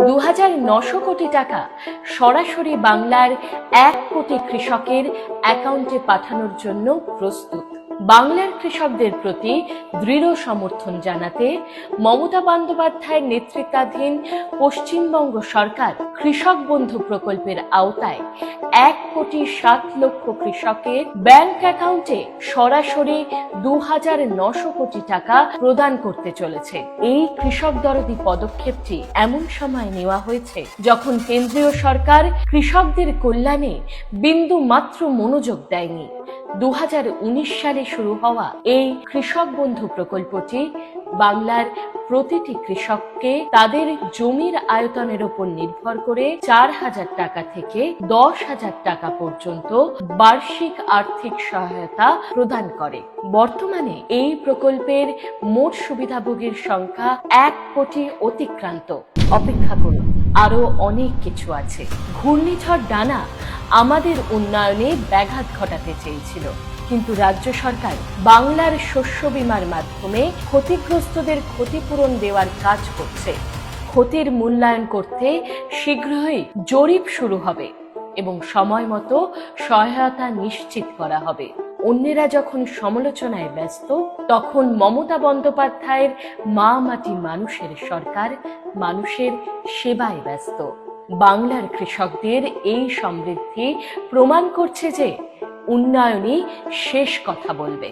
২৯০০ কোটি টাকা সরাসরি বাংলার ১ কোটি কৃষকের অ্যাকাউন্টে পাঠানোর জন্য প্রস্তুত। বাংলার কৃষকদের প্রতি দৃঢ় সমর্থন জানাতে মমতা বন্দ্যোপাধ্যায়ের নেতৃত্বাধীন পশ্চিমবঙ্গ সরকার কৃষক বন্ধু প্রকল্পের আওতায় ১,৬০,০০,০০০ কৃষকের ব্যাংক অ্যাকাউন্টে সরাসরি ২,৯০০ কোটি টাকা প্রদান করতে চলেছে। এই কৃষক দরদি পদক্ষেপটি এমন সময় নেওয়া হয়েছে যখন কেন্দ্রীয় সরকার কৃষকদের কল্যাণে বিন্দু মাত্র মনোযোগ দেয়নি। ২০১৯ সালে শুরু হওয়া এই কৃষক বন্ধু প্রকল্পটি বাংলার প্রতিটি কৃষককে তাদের জমির আয়তনের উপর নির্ভর করে ৪,০০০ টাকা থেকে ১০,০০০ টাকা পর্যন্ত বার্ষিক আর্থিক সহায়তা প্রদান করে। বর্তমানে এই প্রকল্পের মোট সুবিধাভোগীর সংখ্যা ১ কোটি অতিক্রান্ত। অপেক্ষা করুন, আরো অনেক কিছু আছে। ঘূর্ণিঝড় ডানা আমাদের উন্নয়নে ব্যাঘাত ঘটাতে চেয়েছিল, কিন্তু রাজ্য সরকার বাংলার শস্য বীমার মাধ্যমে ক্ষতিগ্রস্তদের ক্ষতিপূরণ দেওয়ার কাজ করছে। ক্ষতির মূল্যায়ন করতে শীঘ্রই জরিপ শুরু হবে এবং সময় মতো সহায়তা নিশ্চিত করা হবে। অন্যেরা যখন সমালোচনায় ব্যস্ত, তখন মমতা বন্দ্যোপাধ্যায়ের মা মাটি মানুষের সরকার মানুষের সেবায় ব্যস্ত। বাংলার কৃষকদের এই সমৃদ্ধি প্রমাণ করছে যে উন্নয়নই শেষ কথা বলবে।